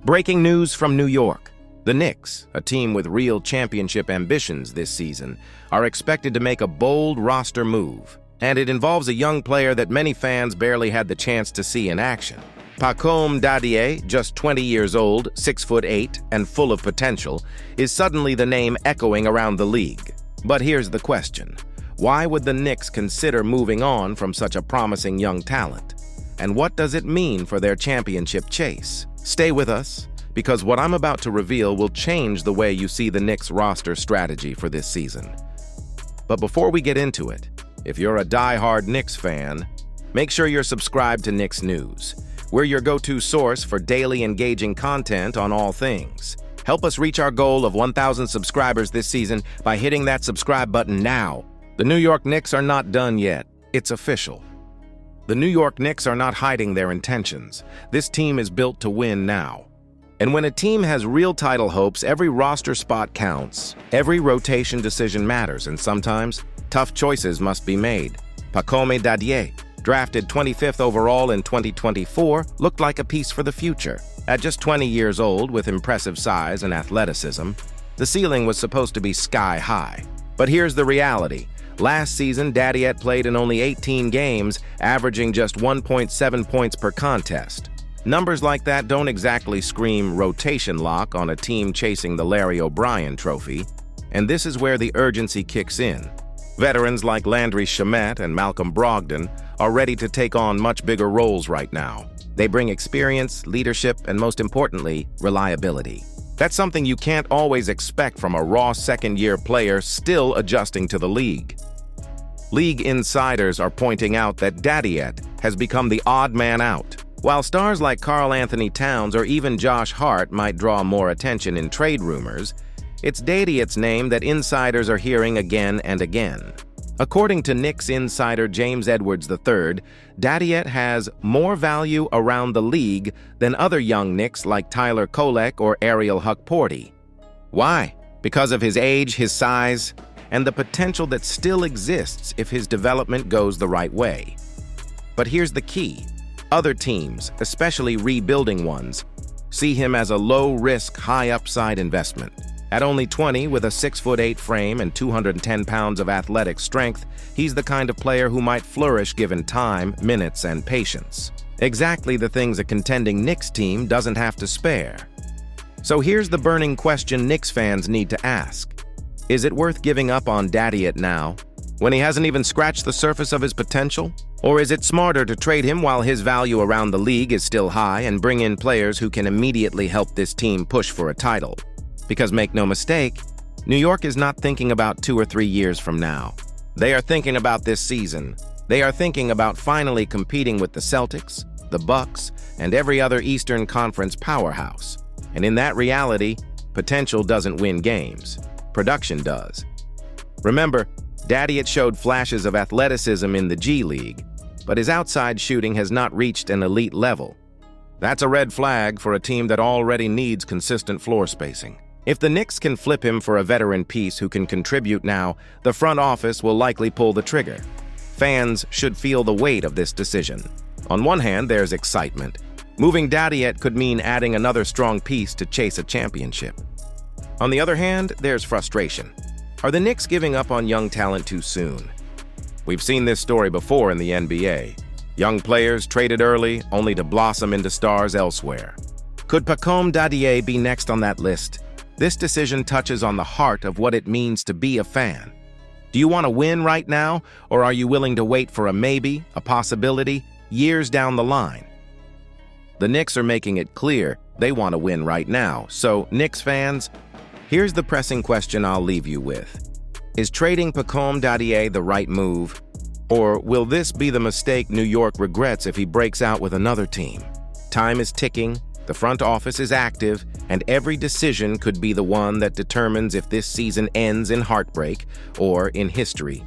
Breaking news from New York. The Knicks, a team with real championship ambitions this season, are expected to make a bold roster move. And it involves a young player that many fans barely had the chance to see in action. Pacôme Dadiet, just 20 years old, 6'8", and full of potential, is suddenly the name echoing around the league. But here's the question. Why would the Knicks consider moving on from such a promising young talent? And what does it mean for their championship chase? Stay with us, because what I'm about to reveal will change the way you see the Knicks roster strategy for this season. But before we get into it, if you're a die-hard Knicks fan, make sure you're subscribed to Knicks News. We're your go-to source for daily engaging content on all things. Help us reach our goal of 1,000 subscribers this season by hitting that subscribe button now. The New York Knicks are not done yet. It's official. The New York Knicks are not hiding their intentions. This team is built to win now. And when a team has real title hopes, every roster spot counts. Every rotation decision matters, and sometimes tough choices must be made. Pacôme Dadiet, drafted 25th overall in 2024, looked like a piece for the future. At just 20 years old, with impressive size and athleticism, the ceiling was supposed to be sky high. But here's the reality. Last season, Dadiet played in only 18 games, averaging just 1.7 points per contest. Numbers like that don't exactly scream rotation lock on a team chasing the Larry O'Brien trophy, and this is where the urgency kicks in. Veterans like Landry, Shamet, and Malcolm Brogdon are ready to take on much bigger roles right now. They bring experience, leadership, and most importantly, reliability. That's something you can't always expect from a raw second-year player still adjusting to the league. League insiders are pointing out that Dadiet has become the odd man out. While stars like Karl-Anthony Towns or even Josh Hart might draw more attention in trade rumors, it's Dadiet's name that insiders are hearing again and again. According to Knicks insider James Edwards III, Dadiet has more value around the league than other young Knicks like Tyler Kolek or Ariel Hukporti. Why? Because of his age, his size, and the potential that still exists if his development goes the right way. But here's the key. Other teams, especially rebuilding ones, see him as a low-risk, high-upside investment. At only 20, with a 6'8" frame and 210 pounds of athletic strength, he's the kind of player who might flourish given time, minutes, and patience. Exactly the things a contending Knicks team doesn't have to spare. So here's the burning question Knicks fans need to ask. Is it worth giving up on Dadiet now, when he hasn't even scratched the surface of his potential? Or is it smarter to trade him while his value around the league is still high and bring in players who can immediately help this team push for a title? Because make no mistake, New York is not thinking about 2 or 3 years from now. They are thinking about this season. They are thinking about finally competing with the Celtics, the Bucks, and every other Eastern Conference powerhouse. And in that reality, potential doesn't win games. Production does. Remember, Dadiet showed flashes of athleticism in the G League, but his outside shooting has not reached an elite level. That's a red flag for a team that already needs consistent floor spacing. If the Knicks can flip him for a veteran piece who can contribute now, the front office will likely pull the trigger. Fans should feel the weight of this decision. On one hand, there's excitement. Moving Dadiet could mean adding another strong piece to chase a championship. On the other hand, there's frustration. Are the Knicks giving up on young talent too soon? We've seen this story before in the NBA. Young players traded early, only to blossom into stars elsewhere. Could Pacôme Dadiet be next on that list? This decision touches on the heart of what it means to be a fan. Do you want to win right now, or are you willing to wait for a maybe, a possibility, years down the line? The Knicks are making it clear they want to win right now. So, Knicks fans, here's the pressing question I'll leave you with. Is trading Pacôme Dadiet the right move? Or will this be the mistake New York regrets if he breaks out with another team? Time is ticking, the front office is active, and every decision could be the one that determines if this season ends in heartbreak or in history.